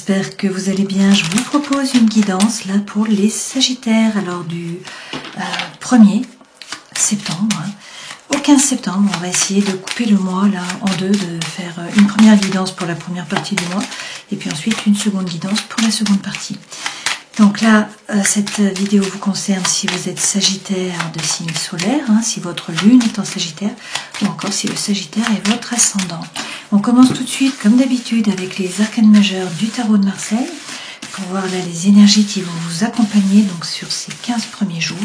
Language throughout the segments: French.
j'espère que vous allez bien. Je vous propose une guidance là pour les Sagittaires, alors du 1er septembre au 15 septembre. On va essayer de couper le mois là en deux, de faire une première guidance pour la première partie du mois et puis ensuite une seconde guidance pour la seconde partie. Donc là, cette vidéo vous concerne si vous êtes Sagittaire de signe solaire, si votre lune est en Sagittaire, ou encore si le Sagittaire est votre ascendant. On commence tout de suite, comme d'habitude, avec les arcanes majeures du tarot de Marseille, pour voir là les énergies qui vont vous accompagner donc sur ces 15 premiers jours.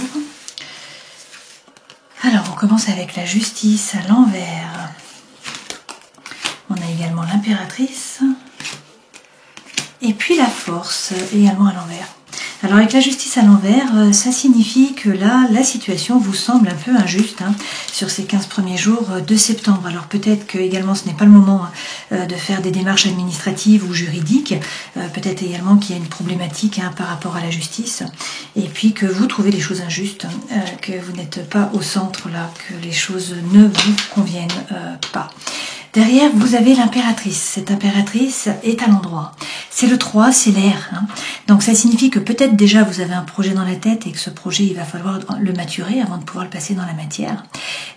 Alors, on commence avec la justice à l'envers. On a également l'impératrice. Et puis la force, également à l'envers. Alors avec la justice à l'envers, ça signifie que là, la situation vous semble un peu injuste sur ces 15 premiers jours de septembre. Alors peut-être que également ce n'est pas le moment de faire des démarches administratives ou juridiques. Peut-être également qu'il y a une problématique par rapport à la justice. Et puis que vous trouvez des choses injustes, que vous n'êtes pas au centre là, que les choses ne vous conviennent pas. Derrière, vous avez l'impératrice. Cette impératrice est à l'endroit. C'est le 3, c'est l'air. Donc ça signifie que peut-être déjà vous avez un projet dans la tête et que ce projet, il va falloir le maturer avant de pouvoir le passer dans la matière.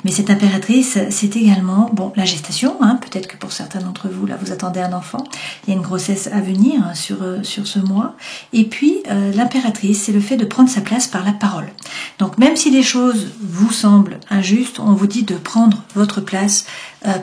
Mais cette impératrice, c'est également la gestation. Peut-être que pour certains d'entre vous, là, vous attendez un enfant. Il y a une grossesse à venir sur ce mois. Et puis, l'impératrice, c'est le fait de prendre sa place par la parole. Donc même si les choses vous semblent injustes, on vous dit de prendre votre place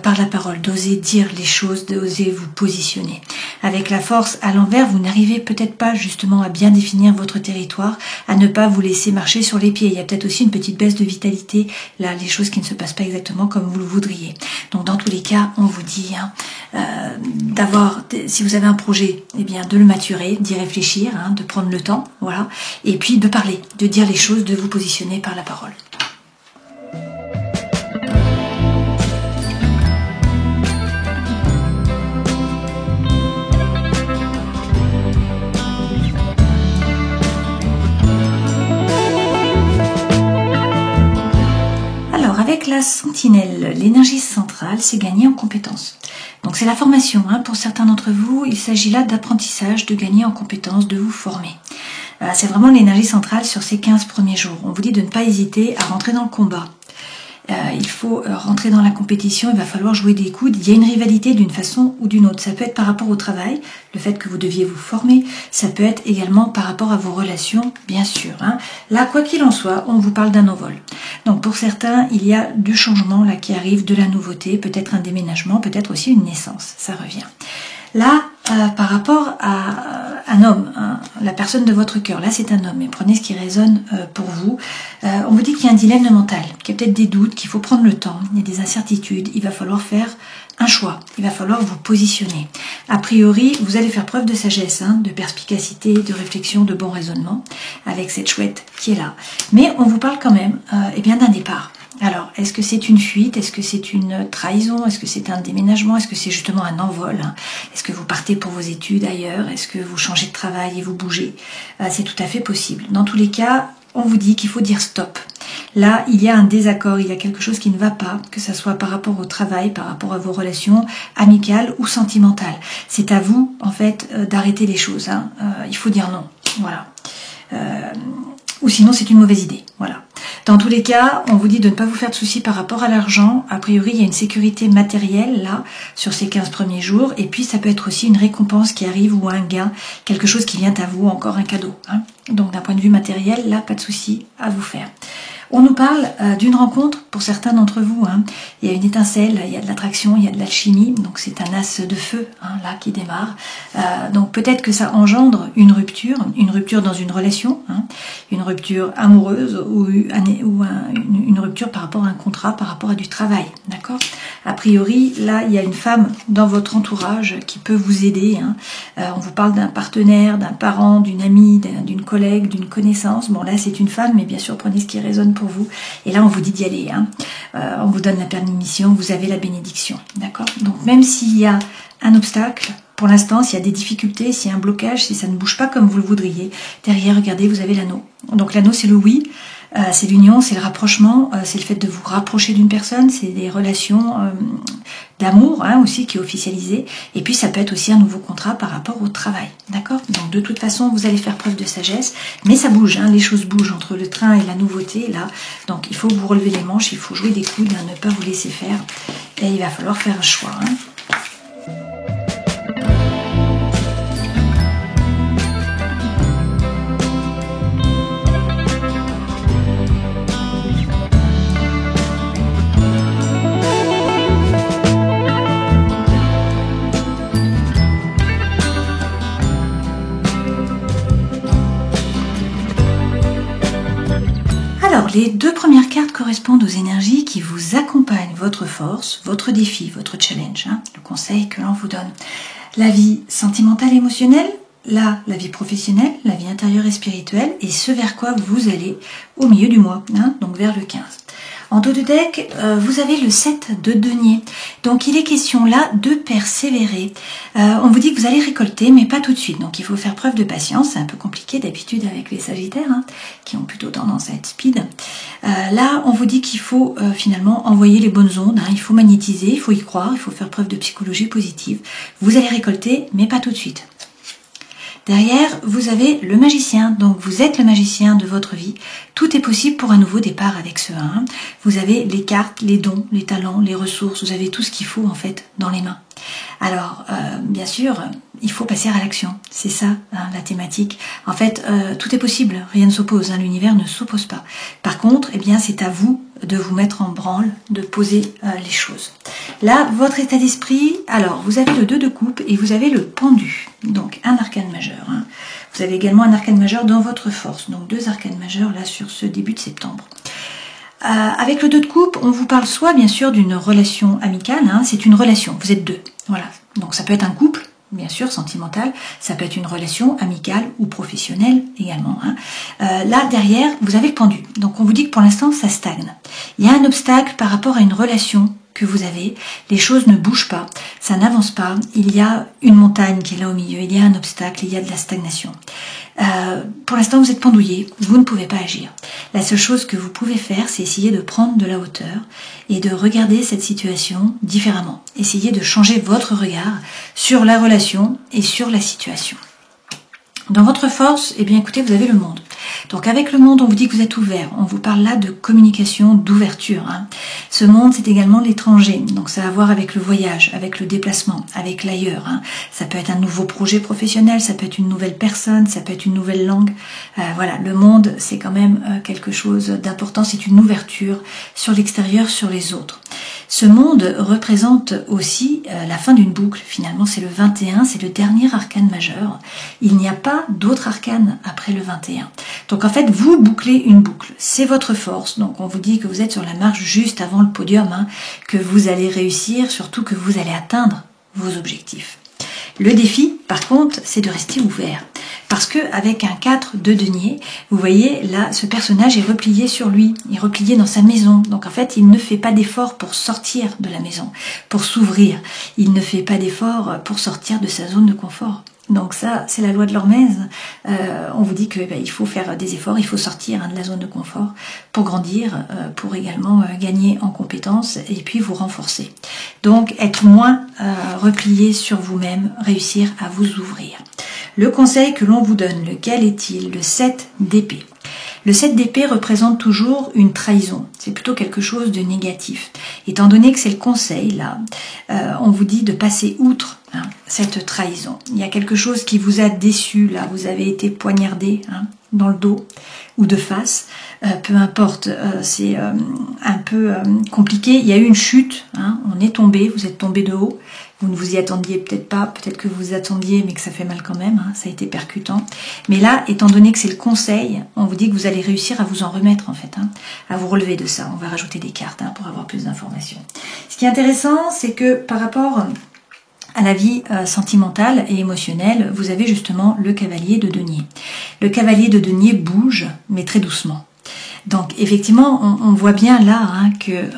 par la parole, d'oser dire les choses, d'oser vous positionner. Avec la force à l'envers, vous n'arrivez peut-être pas justement à bien définir votre territoire, à ne pas vous laisser marcher sur les pieds. Il y a peut-être aussi une petite baisse de vitalité, là, les choses qui ne se passent pas exactement comme vous le voudriez. Donc dans tous les cas, on vous dit si vous avez un projet, eh bien de le maturer, d'y réfléchir, de prendre le temps, voilà, et puis de parler, de dire les choses, de vous positionner par la parole. Avec la sentinelle, l'énergie centrale, c'est gagner en compétences. Donc c'est la formation. Pour certains d'entre vous, il s'agit là d'apprentissage, de gagner en compétences, de vous former. C'est vraiment l'énergie centrale sur ces 15 premiers jours. On vous dit de ne pas hésiter à rentrer dans le combat. Il faut rentrer dans la compétition, il va falloir jouer des coudes. Il y a une rivalité d'une façon ou d'une autre. Ça peut être par rapport au travail, le fait que vous deviez vous former. Ça peut être également par rapport à vos relations, bien sûr. Là, quoi qu'il en soit, on vous parle d'un envol. Donc pour certains, il y a du changement là qui arrive, de la nouveauté, peut-être un déménagement, peut-être aussi une naissance. Ça revient. Là, par rapport à un homme, la personne de votre cœur, là c'est un homme, mais prenez ce qui résonne pour vous. On vous dit qu'il y a un dilemme mental, qu'il y a peut-être des doutes, qu'il faut prendre le temps, il y a des incertitudes, il va falloir faire un choix, il va falloir vous positionner. A priori, vous allez faire preuve de sagesse, de perspicacité, de réflexion, de bon raisonnement, avec cette chouette qui est là. Mais on vous parle quand même d'un départ. Alors, est-ce que c'est une fuite? Est-ce que c'est une trahison? Est-ce que c'est un déménagement? Est-ce que c'est justement un envol? Est-ce que vous partez pour vos études ailleurs? Est-ce que vous changez de travail et vous bougez? C'est tout à fait possible. Dans tous les cas, on vous dit qu'il faut dire stop. Là, il y a un désaccord, il y a quelque chose qui ne va pas, que ce soit par rapport au travail, par rapport à vos relations amicales ou sentimentales. C'est à vous, en fait, d'arrêter les choses. Il faut dire non. Voilà. Ou sinon, c'est une mauvaise idée. Voilà. Dans tous les cas, on vous dit de ne pas vous faire de soucis par rapport à l'argent. A priori, il y a une sécurité matérielle là, sur ces 15 premiers jours. Et puis, ça peut être aussi une récompense qui arrive ou un gain, quelque chose qui vient à vous, encore un cadeau. Donc, d'un point de vue matériel, là, pas de soucis à vous faire. On nous parle d'une rencontre pour certains d'entre vous. Il y a une étincelle, il y a de l'attraction, il y a de l'alchimie. Donc c'est un as de feu là qui démarre. Donc peut-être que ça engendre une rupture dans une relation, une rupture amoureuse ou une rupture par rapport à un contrat, par rapport à du travail. D'accord ? A priori, là, il y a une femme dans votre entourage qui peut vous aider. On vous parle d'un partenaire, d'un parent, d'une amie, d'une collègue, d'une connaissance. Bon, là, c'est une femme, mais bien sûr, prenez ce qui résonne pour vous. Et là, on vous dit d'y aller. On vous donne la permission, vous avez la bénédiction. D'accord ? Donc, même s'il y a un obstacle, pour l'instant, s'il y a des difficultés, s'il y a un blocage, si ça ne bouge pas comme vous le voudriez, derrière, regardez, vous avez l'anneau. Donc, l'anneau, c'est le oui. c'est l'union, c'est le rapprochement, c'est le fait de vous rapprocher d'une personne, c'est des relations d'amour aussi qui est officialisé. Et puis ça peut être aussi un nouveau contrat par rapport au travail, d'accord? Donc de toute façon, vous allez faire preuve de sagesse, mais ça bouge, les choses bougent entre le train et la nouveauté là. Donc il faut vous relever les manches, il faut jouer des coudes, ne pas vous laisser faire. Et il va falloir faire un choix. Alors, les deux premières cartes correspondent aux énergies qui vous accompagnent, votre force, votre défi, votre challenge, le conseil que l'on vous donne. La vie sentimentale et émotionnelle, la vie professionnelle, la vie intérieure et spirituelle, et ce vers quoi vous allez au milieu du mois, donc vers le 15. En dos de deck, vous avez le 7 de denier. Donc il est question là de persévérer. On vous dit que vous allez récolter, mais pas tout de suite. Donc il faut faire preuve de patience. C'est un peu compliqué d'habitude avec les sagittaires, qui ont plutôt tendance à être speed. Là, on vous dit qu'il faut finalement envoyer les bonnes ondes. Il faut magnétiser, il faut y croire, il faut faire preuve de psychologie positive. Vous allez récolter, mais pas tout de suite. Derrière, vous avez le magicien, donc vous êtes le magicien de votre vie. Tout est possible pour un nouveau départ avec ce 1. Vous avez les cartes, les dons, les talents, les ressources, vous avez tout ce qu'il faut en fait dans les mains. Alors, bien sûr, il faut passer à l'action, c'est ça la thématique. En fait, tout est possible, rien ne s'oppose, l'univers ne s'oppose pas. Par contre, c'est à vous de vous mettre en branle, de poser les choses. Là, votre état d'esprit, alors vous avez le 2 de coupe et vous avez le pendu, donc un arcane majeur. Vous avez également un arcane majeur dans votre force, donc 2 arcanes majeurs là sur ce début de septembre. Avec le 2 de coupe, on vous parle soit bien sûr d'une relation amicale, c'est une relation, vous êtes deux, voilà. Donc ça peut être un couple, bien sûr, sentimental, ça peut être une relation amicale ou professionnelle également. Là, derrière, vous avez le pendu. Donc on vous dit que pour l'instant, ça stagne. Il y a un obstacle par rapport à une relation que vous avez, les choses ne bougent pas, ça n'avance pas, il y a une montagne qui est là au milieu, il y a un obstacle, il y a de la stagnation. Pour l'instant, vous êtes pendouillé, vous ne pouvez pas agir. La seule chose que vous pouvez faire, c'est essayer de prendre de la hauteur et de regarder cette situation différemment. Essayez de changer votre regard sur la relation et sur la situation. Dans votre force, écoutez, vous avez le monde. Donc avec le monde, on vous dit que vous êtes ouvert. On vous parle là de communication, d'ouverture. Ce monde, c'est également l'étranger. Donc ça a à voir avec le voyage, avec le déplacement, avec l'ailleurs. Ça peut être un nouveau projet professionnel, ça peut être une nouvelle personne, ça peut être une nouvelle langue. Voilà, le monde, c'est quand même quelque chose d'important. C'est une ouverture sur l'extérieur, sur les autres. Ce monde représente aussi la fin d'une boucle. Finalement, c'est le 21, c'est le dernier arcane majeur. Il n'y a pas d'autre arcane après le 21. Donc en fait, vous bouclez une boucle. C'est votre force. Donc on vous dit que vous êtes sur la marche juste avant le podium, que vous allez réussir, surtout que vous allez atteindre vos objectifs. Le défi, par contre, c'est de rester ouvert. Parce que avec un 4 de denier, vous voyez, là, ce personnage est replié sur lui, il est replié dans sa maison. Donc en fait, il ne fait pas d'effort pour sortir de la maison, pour s'ouvrir. Il ne fait pas d'effort pour sortir de sa zone de confort. Donc ça, c'est la loi de l'hormèse. On vous dit que il faut faire des efforts, il faut sortir de la zone de confort pour grandir, pour également gagner en compétences et puis vous renforcer. Donc être moins replié sur vous-même, réussir à vous ouvrir. Le conseil que l'on vous donne, lequel est-il? Le 7 d'épée. Le 7 d'épée représente toujours une trahison. C'est plutôt quelque chose de négatif. Étant donné que c'est le conseil, là, on vous dit de passer outre cette trahison. Il y a quelque chose qui vous a déçu, là. Vous avez été poignardé dans le dos ou de face. Peu importe, c'est un peu compliqué. Il y a eu une chute, on est tombé, vous êtes tombé de haut. Vous ne vous y attendiez peut-être pas, peut-être que vous y attendiez, mais que ça fait mal quand même, ça a été percutant. Mais là, étant donné que c'est le conseil, on vous dit que vous allez réussir à vous en remettre en fait, à vous relever de ça. On va rajouter des cartes pour avoir plus d'informations. Ce qui est intéressant, c'est que par rapport à la vie sentimentale et émotionnelle, vous avez justement le cavalier de denier. Le cavalier de denier bouge, mais très doucement. Donc effectivement, on voit bien là que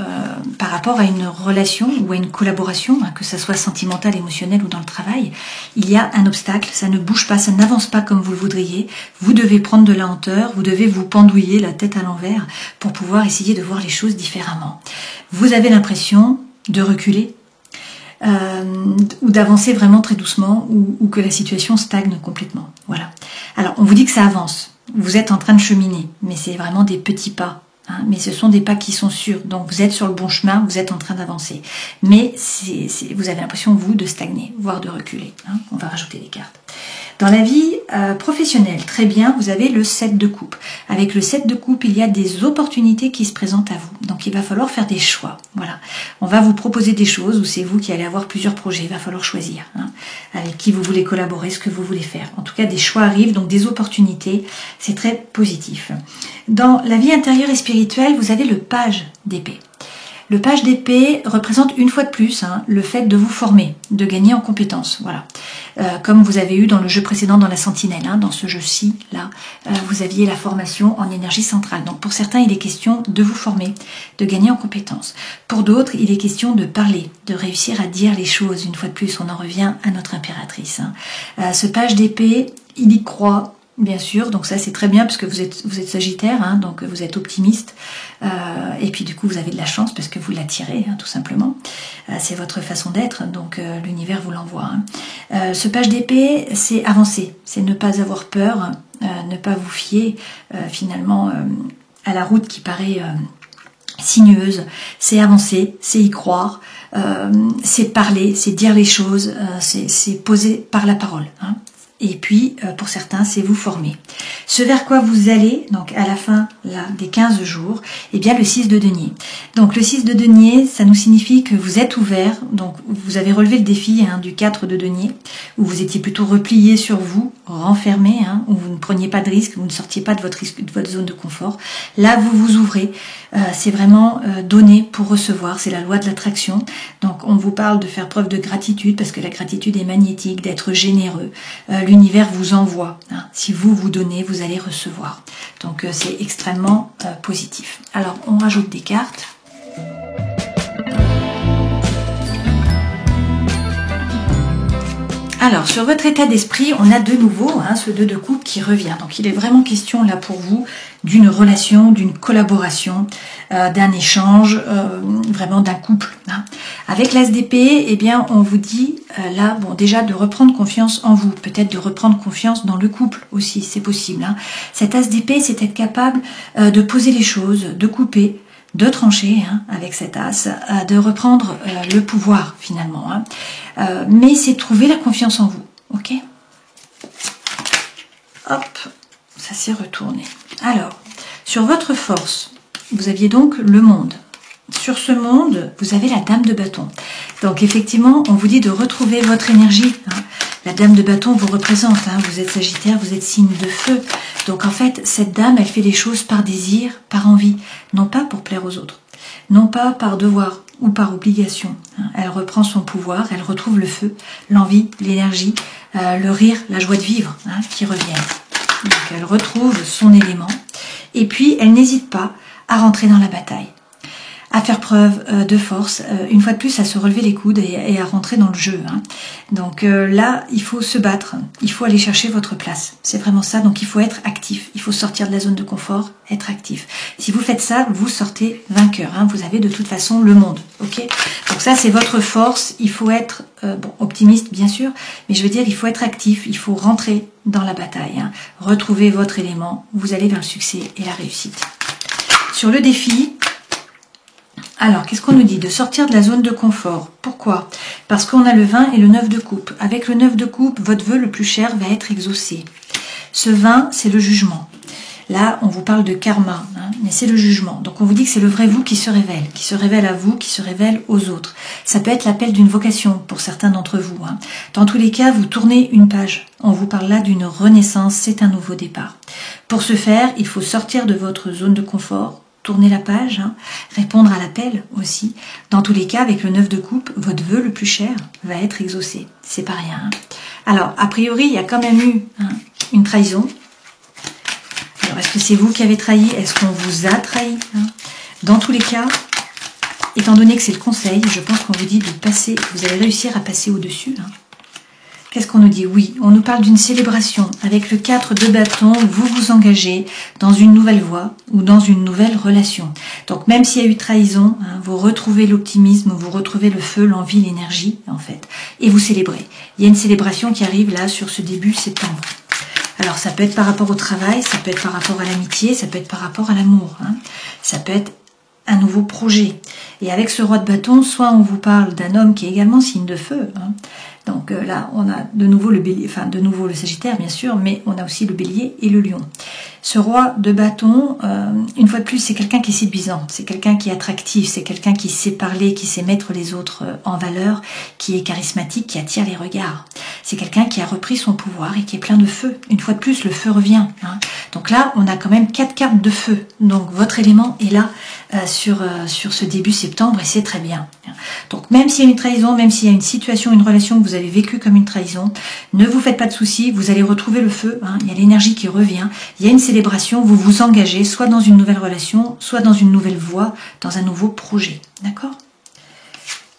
par rapport à une relation ou à une collaboration, que ça soit sentimentale, émotionnelle ou dans le travail, il y a un obstacle, ça ne bouge pas, ça n'avance pas comme vous le voudriez. Vous devez prendre de la hauteur, vous devez vous pendouiller la tête à l'envers pour pouvoir essayer de voir les choses différemment. Vous avez l'impression de reculer, ou d'avancer vraiment très doucement, ou que la situation stagne complètement. Voilà. Alors, on vous dit que ça avance. Vous êtes en train de cheminer, mais c'est vraiment des petits pas. Mais ce sont des pas qui sont sûrs. Donc, vous êtes sur le bon chemin, vous êtes en train d'avancer. Mais vous avez l'impression, vous, de stagner, voire de reculer. On va rajouter des cartes. Dans la vie professionnelle, très bien, vous avez le 7 de coupe. Avec le 7 de coupe, il y a des opportunités qui se présentent à vous. Donc, il va falloir faire des choix. Voilà. On va vous proposer des choses où c'est vous qui allez avoir plusieurs projets. Il va falloir choisir avec qui vous voulez collaborer, ce que vous voulez faire. En tout cas, des choix arrivent, donc des opportunités. C'est très positif. Dans la vie intérieure et spirituelle, vous avez le page d'épée. Le page d'épée représente une fois de plus le fait de vous former, de gagner en compétences. Voilà. Comme vous avez eu dans le jeu précédent, dans la sentinelle, dans ce jeu-ci, là, vous aviez la formation en énergie centrale. Donc pour certains, il est question de vous former, de gagner en compétences. Pour d'autres, il est question de parler, de réussir à dire les choses. Une fois de plus, on en revient à notre impératrice. Ce page d'épée, il y croit. Bien sûr, donc ça c'est très bien parce que vous êtes Sagittaire, donc vous êtes optimiste, et puis du coup vous avez de la chance parce que vous l'attirez, tout simplement. C'est votre façon d'être, donc l'univers vous l'envoie. Ce page d'épée, c'est avancer, c'est ne pas avoir peur, ne pas vous fier finalement à la route qui paraît sinueuse. C'est avancer, c'est y croire, c'est parler, c'est dire les choses, c'est poser par la parole. Et puis, pour certains, c'est vous former. Ce vers quoi vous allez, donc à la fin là, des 15 jours, eh bien le 6 de denier. Donc le 6 de denier, ça nous signifie que vous êtes ouvert, donc vous avez relevé le défi du 4 de denier, où vous étiez plutôt replié sur vous, renfermé, où vous ne preniez pas de risque, vous ne sortiez pas de votre zone de confort. Là, vous vous ouvrez. C'est vraiment donner pour recevoir, c'est la loi de l'attraction. Donc on vous parle de faire preuve de gratitude, parce que la gratitude est magnétique, d'être généreux. L'univers vous envoie. Si vous donnez, vous allez recevoir. Donc c'est extrêmement positif. Alors on rajoute des cartes. Alors, sur votre état d'esprit, on a de nouveau ce 2 de coupe qui revient. Donc, il est vraiment question là pour vous d'une relation, d'une collaboration, d'un échange, vraiment d'un couple. Avec l'as d'épée, eh bien, on vous dit là, bon, déjà de reprendre confiance en vous, peut-être de reprendre confiance dans le couple aussi, c'est possible. Cet as d'épée, c'est être capable de poser les choses, de couper, de trancher avec cet as, de reprendre le pouvoir finalement. Mais c'est trouver la confiance en vous, ok? Hop, ça s'est retourné. Alors, sur votre force, vous aviez donc le monde. Sur ce monde, vous avez la dame de bâton. Donc effectivement, on vous dit de retrouver votre énergie. La dame de bâton vous représente, vous êtes Sagittaire, vous êtes signe de feu. Donc en fait, cette dame, elle fait les choses par désir, par envie, non pas pour plaire aux autres, non pas par devoir ou par obligation. Elle reprend son pouvoir, elle retrouve le feu, l'envie, l'énergie, le rire, la joie de vivre qui reviennent. Donc elle retrouve son élément et puis elle n'hésite pas à rentrer dans la bataille, à faire preuve de force, une fois de plus à se relever les coudes et à rentrer dans le jeu. Donc là, il faut se battre, il faut aller chercher votre place. C'est vraiment ça, donc il faut être actif, il faut sortir de la zone de confort, être actif. Si vous faites ça, vous sortez vainqueur, vous avez de toute façon le monde, ok? Donc ça, c'est votre force, il faut être optimiste bien sûr, mais je veux dire, il faut être actif, il faut rentrer dans la bataille, retrouver votre élément, vous allez vers le succès et la réussite. Sur le défi, alors, qu'est-ce qu'on nous dit? De sortir de la zone de confort. Pourquoi? Parce qu'on a le 20 et le 9 de coupe. Avec le 9 de coupe, votre vœu le plus cher va être exaucé. Ce 20, c'est le jugement. Là, on vous parle de karma, mais c'est le jugement. Donc, on vous dit que c'est le vrai vous qui se révèle à vous, qui se révèle aux autres. Ça peut être l'appel d'une vocation pour certains d'entre vous. Dans tous les cas, vous tournez une page. On vous parle là d'une renaissance, c'est un nouveau départ. Pour ce faire, il faut sortir de votre zone de confort, tourner la page, répondre à l'appel aussi. Dans tous les cas, avec le 9 de coupe, votre vœu le plus cher va être exaucé. C'est pas rien. Alors, a priori, il y a quand même eu une trahison. Alors, est-ce que c'est vous qui avez trahi? Est-ce qu'on vous a trahi, hein? Dans tous les cas, étant donné que c'est le conseil, je pense qu'on vous dit de passer, vous allez réussir à passer au-dessus. Hein. Qu'est-ce qu'on nous dit? Oui, on nous parle d'une célébration. Avec le 4 de bâton, vous vous engagez dans une nouvelle voie ou dans une nouvelle relation. Donc même s'il y a eu trahison, hein, vous retrouvez l'optimisme, vous retrouvez le feu, l'envie, l'énergie, en fait. Et vous célébrez. Il y a une célébration qui arrive là sur ce début septembre. Alors ça peut être par rapport au travail, ça peut être par rapport à l'amitié, ça peut être par rapport à l'amour. Hein. Ça peut être un nouveau projet. Et avec ce roi de bâton, soit on vous parle d'un homme qui est également signe de feu. Hein. Donc là, on a de nouveau le bélier, enfin de nouveau le Sagittaire bien sûr, mais on a aussi le bélier et le lion. Ce roi de bâton, une fois de plus, c'est quelqu'un qui est séduisant, c'est quelqu'un qui est attractif, c'est quelqu'un qui sait parler, qui sait mettre les autres en valeur, qui est charismatique, qui attire les regards. C'est quelqu'un qui a repris son pouvoir et qui est plein de feu. Une fois de plus, le feu revient. Hein. Donc là, on a quand même 4 cartes de feu. Donc votre élément est là sur ce début septembre et c'est très bien. Donc même s'il y a une trahison, même s'il y a une situation, une relation que vous avez vécue comme une trahison, ne vous faites pas de soucis, vous allez retrouver le feu. Hein. Il y a l'énergie qui revient, il y a une célébration, vous vous engagez soit dans une nouvelle relation, soit dans une nouvelle voie, dans un nouveau projet. D'accord?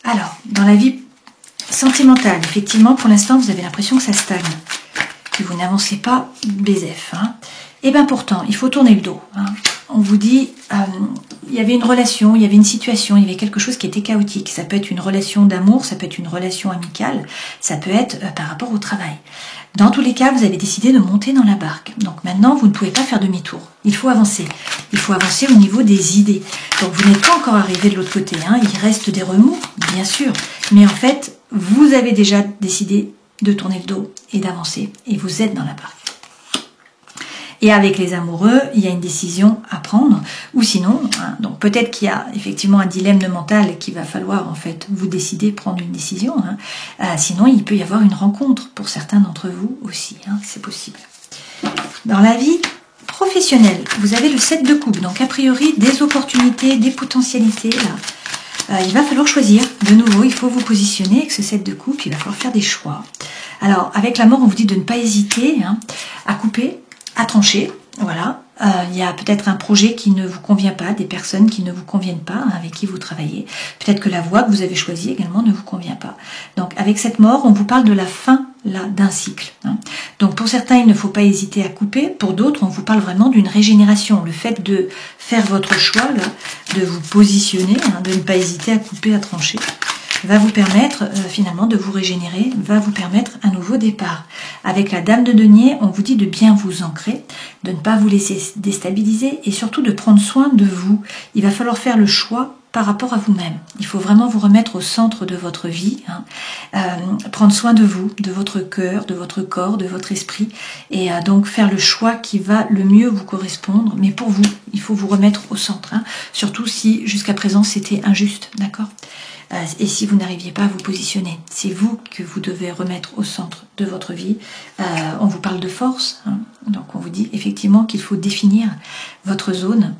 Alors, dans la vie sentimentale, effectivement, pour l'instant, vous avez l'impression que ça stagne, que vous n'avancez pas BZF. Hein. Et bien pourtant, il faut tourner le dos. Hein. On vous dit, il y avait une relation, il y avait une situation, il y avait quelque chose qui était chaotique. Ça peut être une relation d'amour, ça peut être une relation amicale, ça peut être par rapport au travail. Dans tous les cas, vous avez décidé de monter dans la barque. Donc maintenant, vous ne pouvez pas faire demi-tour. Il faut avancer. Il faut avancer au niveau des idées. Donc vous n'êtes pas encore arrivé de l'autre côté. Hein. Il reste des remous, bien sûr. Mais en fait, vous avez déjà décidé de tourner le dos et d'avancer. Et vous êtes dans la barque. Et avec les amoureux, il y a une décision à prendre, ou sinon, hein, donc peut-être qu'il y a effectivement un dilemme mental qu'il va falloir en fait vous décider, prendre une décision. Hein. Sinon, il peut y avoir une rencontre pour certains d'entre vous aussi, hein, c'est possible. Dans la vie professionnelle, vous avez le 7 de coupe, donc a priori des opportunités, des potentialités là. Il va falloir choisir. De nouveau, il faut vous positionner avec ce 7 de coupe, il va falloir faire des choix. Alors, avec la mort, on vous dit de ne pas hésiter hein, à couper, à trancher, voilà. Il y a peut-être un projet qui ne vous convient pas, des personnes qui ne vous conviennent pas, hein, avec qui vous travaillez. Peut-être que la voie que vous avez choisie également ne vous convient pas. Donc avec cette mort, on vous parle de la fin là d'un cycle. Hein. Donc pour certains, il ne faut pas hésiter à couper. Pour d'autres, on vous parle vraiment d'une régénération. Le fait de faire votre choix, là, de vous positionner, hein, de ne pas hésiter à couper, à trancher, va vous permettre finalement de vous régénérer, va vous permettre un nouveau départ. Avec la dame de denier, on vous dit de bien vous ancrer, de ne pas vous laisser déstabiliser et surtout de prendre soin de vous. Il va falloir faire le choix par rapport à vous-même. Il faut vraiment vous remettre au centre de votre vie, hein. Prendre soin de vous, de votre cœur, de votre corps, de votre esprit et donc faire le choix qui va le mieux vous correspondre. Mais pour vous, il faut vous remettre au centre, hein. Surtout si jusqu'à présent c'était injuste, d'accord ? Et si vous n'arriviez pas à vous positionner, c'est vous que vous devez remettre au centre de votre vie. On vous parle de force, hein. Donc on vous dit effectivement qu'il faut définir votre zone.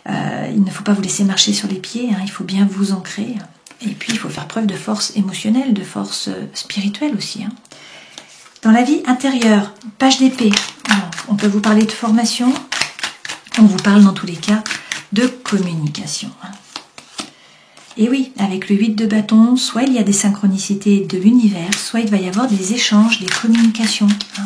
Il ne faut pas vous laisser marcher sur les pieds, hein. Il faut bien vous ancrer. Et puis il faut faire preuve de force émotionnelle, de force spirituelle aussi, hein. Dans la vie intérieure, page d'épée, on peut vous parler de formation, on vous parle dans tous les cas de communication, hein. Et oui, avec le 8 de bâton, soit il y a des synchronicités de l'univers, soit il va y avoir des échanges, des communications. Hein.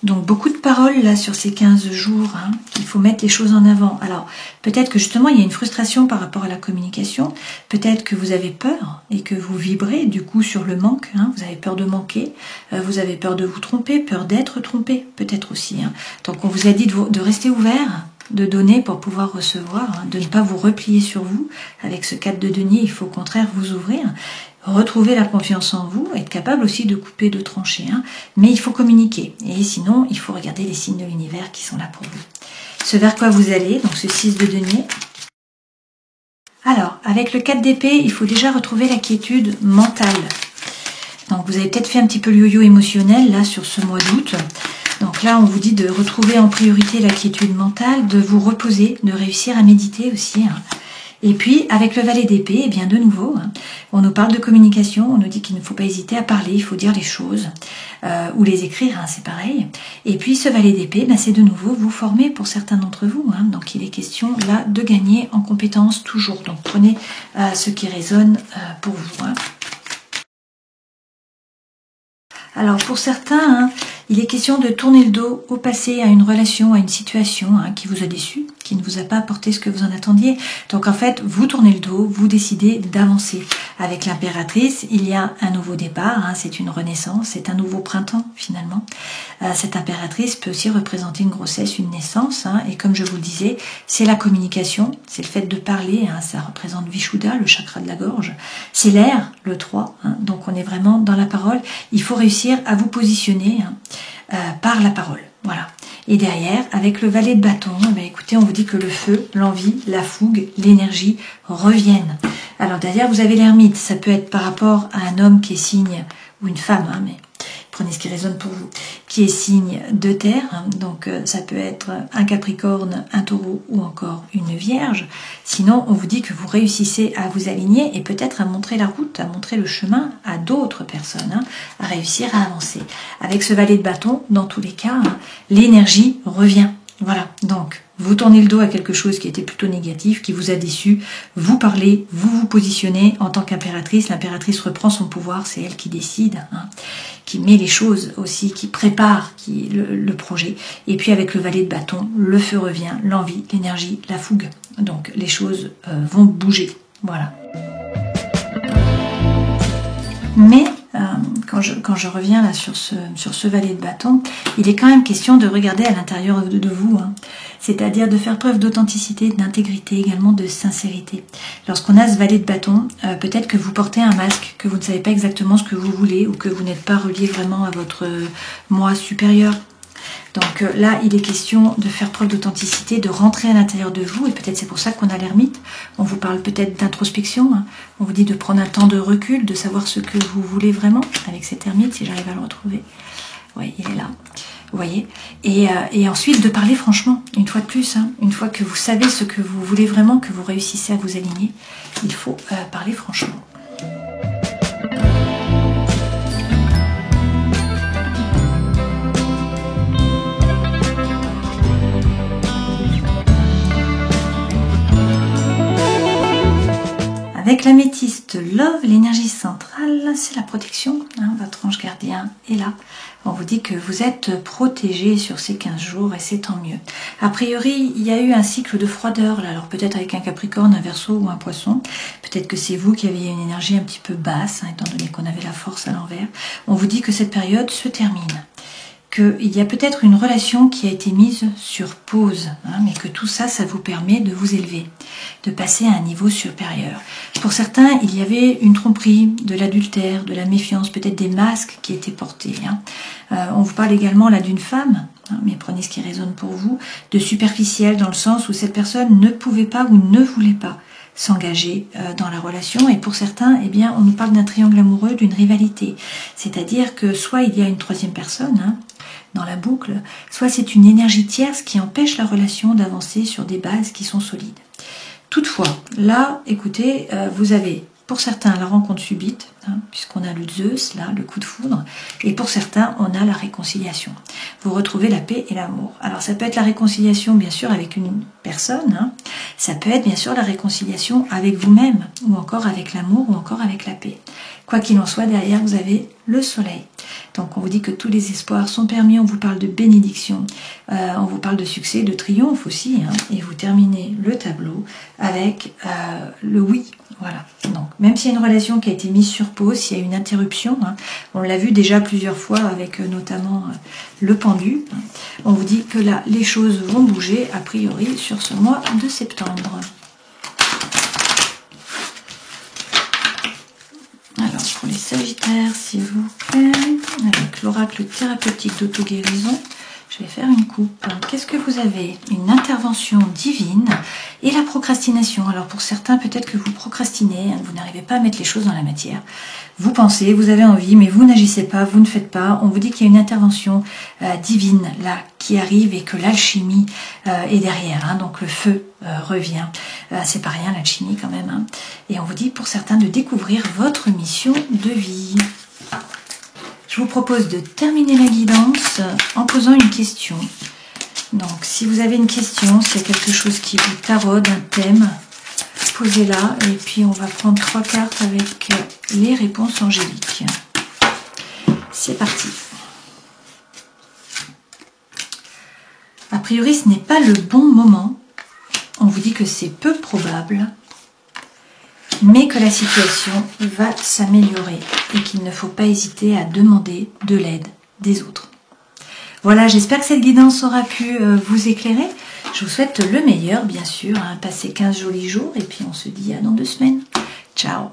Donc beaucoup de paroles là sur ces 15 jours, hein, il faut mettre les choses en avant. Alors peut-être que justement il y a une frustration par rapport à la communication, peut-être que vous avez peur et que vous vibrez du coup sur le manque, hein, vous avez peur de manquer, vous avez peur de vous tromper, peur d'être trompé peut-être aussi. Hein. Donc on vous a dit de rester ouvert, de donner pour pouvoir recevoir, hein, de ne pas vous replier sur vous. Avec ce 4 de denier, il faut au contraire vous ouvrir, retrouver la confiance en vous, être capable aussi de couper, de trancher, hein, mais il faut communiquer. Et sinon, il faut regarder les signes de l'univers qui sont là pour vous. Ce vers quoi vous allez, donc ce 6 de denier. Alors, avec le 4 d'épée, il faut déjà retrouver la quiétude mentale. Donc vous avez peut-être fait un petit peu le yo-yo émotionnel là sur ce mois d'août. Donc là, on vous dit de retrouver en priorité la quiétude mentale, de vous reposer, de réussir à méditer aussi, hein, Et puis, avec le valet d'épée, eh bien de nouveau, hein, on nous parle de communication, on nous dit qu'il ne faut pas hésiter à parler, il faut dire les choses, ou les écrire, hein, c'est pareil. Et puis, ce valet d'épée, ben, c'est de nouveau vous former pour certains d'entre vous. Hein, donc, il est question là de gagner en compétences toujours. Donc, prenez ce qui résonne pour vous. Hein. Alors, pour certains, hein, il est question de tourner le dos au passé, à une relation, à une situation hein, qui vous a déçu, qui ne vous a pas apporté ce que vous en attendiez. Donc en fait, vous tournez le dos, vous décidez d'avancer. Avec l'impératrice, il y a un nouveau départ, hein, c'est une renaissance, c'est un nouveau printemps finalement. Cette impératrice peut aussi représenter une grossesse, une naissance, hein, et comme je vous le disais, c'est la communication, c'est le fait de parler, hein, ça représente Vishuddha, le chakra de la gorge. C'est l'air, le 3, hein, donc on est vraiment dans la parole. Il faut réussir à vous positionner hein, par la parole, voilà. Et derrière, avec le valet de bâton, ben écoutez, on vous dit que le feu, l'envie, la fougue, l'énergie reviennent. Alors derrière, vous avez l'ermite. Ça peut être par rapport à un homme qui est signe, ou une femme, hein, mais prenez ce qui résonne pour vous, qui est signe de terre. Hein, donc ça peut être un capricorne, un taureau ou encore une vierge. Sinon, on vous dit que vous réussissez à vous aligner et peut-être à montrer la route, à montrer le chemin à d'autres personnes, hein, à réussir à avancer. Avec ce valet de bâton, dans tous les cas, hein, l'énergie revient. Voilà, donc vous tournez le dos à quelque chose qui était plutôt négatif, qui vous a déçu, vous parlez, vous vous positionnez en tant qu'impératrice. L'impératrice reprend son pouvoir, c'est elle qui décide, hein, qui met les choses aussi, qui prépare le projet. Et puis avec le valet de bâton, le feu revient, l'envie, l'énergie, la fougue. Donc les choses vont bouger, voilà. Mais quand je reviens là sur ce valet de bâton, il est quand même question de regarder à l'intérieur de vous, hein. C'est-à-dire de faire preuve d'authenticité, d'intégrité, également de sincérité. Lorsqu'on a ce valet de bâton, peut-être que vous portez un masque, que vous ne savez pas exactement ce que vous voulez, ou que vous n'êtes pas relié vraiment à votre moi supérieur. Donc là, il est question de faire preuve d'authenticité, de rentrer à l'intérieur de vous, et peut-être c'est pour ça qu'on a l'ermite. On vous parle peut-être d'introspection, hein. On vous dit de prendre un temps de recul, de savoir ce que vous voulez vraiment avec cet ermite, si j'arrive à le retrouver. Oui, il est là, vous voyez. Et ensuite de parler franchement, une fois de plus, hein, une fois que vous savez ce que vous voulez vraiment, que vous réussissez à vous aligner, il faut parler franchement. Avec l'améthyste Love, l'énergie centrale, c'est la protection. Hein, votre ange gardien est là. On vous dit que vous êtes protégé sur ces 15 jours et c'est tant mieux. A priori, il y a eu un cycle de froideur, là. Alors peut-être avec un Capricorne, un Verseau ou un Poisson. Peut-être que c'est vous qui aviez une énergie un petit peu basse, hein, étant donné qu'on avait la force à l'envers. On vous dit que cette période se termine. Qu'il y a peut-être une relation qui a été mise sur pause, hein, mais que tout ça, ça vous permet de vous élever, de passer à un niveau supérieur. Pour certains, il y avait une tromperie, de l'adultère, de la méfiance, peut-être des masques qui étaient portés. Hein. On vous parle également là d'une femme, hein, mais prenez ce qui résonne pour vous, de superficiel dans le sens où cette personne ne pouvait pas ou ne voulait pas s'engager dans la relation. Et pour certains, eh bien, on nous parle d'un triangle amoureux, d'une rivalité. C'est-à-dire que soit il y a une troisième personne, hein, dans la boucle, soit c'est une énergie tierce qui empêche la relation d'avancer sur des bases qui sont solides. Toutefois, là, écoutez, vous avez pour certains la rencontre subite, hein, puisqu'on a le Zeus, là, le coup de foudre, et pour certains, on a la réconciliation. Vous retrouvez la paix et l'amour. Alors ça peut être la réconciliation, bien sûr, avec une personne, hein. Ça peut être, bien sûr, la réconciliation avec vous-même, ou encore avec l'amour, ou encore avec la paix. Quoi qu'il en soit, derrière, vous avez le soleil. Donc on vous dit que tous les espoirs sont permis, on vous parle de bénédiction, on vous parle de succès, de triomphe aussi, hein, et vous terminez le tableau avec le oui. Voilà. Donc même s'il y a une relation qui a été mise sur pause, s'il y a une interruption, hein, on l'a vu déjà plusieurs fois avec notamment le pendu, hein, on vous dit que là les choses vont bouger a priori sur ce mois de septembre. Alors pour les Sagittaires, s'il vous plaît, avec l'oracle thérapeutique d'auto-guérison, Je vais faire une coupe. Qu'est-ce que vous avez? Une intervention divine et la procrastination. Alors pour certains, peut-être que vous procrastinez, vous n'arrivez pas à mettre les choses dans la matière. Vous pensez, vous avez envie, mais vous n'agissez pas, vous ne faites pas. On vous dit qu'il y a une intervention divine là qui arrive et que l'alchimie est derrière. Donc le feu revient. C'est pas rien l'alchimie quand même. Et on vous dit pour certains de découvrir votre mission de vie. Je vous propose de terminer la guidance en posant une question. Donc, si vous avez une question, s'il y a quelque chose qui vous taraude, un thème, posez-la. Et puis, on va prendre 3 cartes avec les réponses angéliques. C'est parti. A priori, ce n'est pas le bon moment. On vous dit que c'est peu probable, mais que la situation va s'améliorer et qu'il ne faut pas hésiter à demander de l'aide des autres. Voilà, j'espère que cette guidance aura pu vous éclairer. Je vous souhaite le meilleur, bien sûr. Passez 15 jolis jours et puis on se dit à dans 2 semaines. Ciao!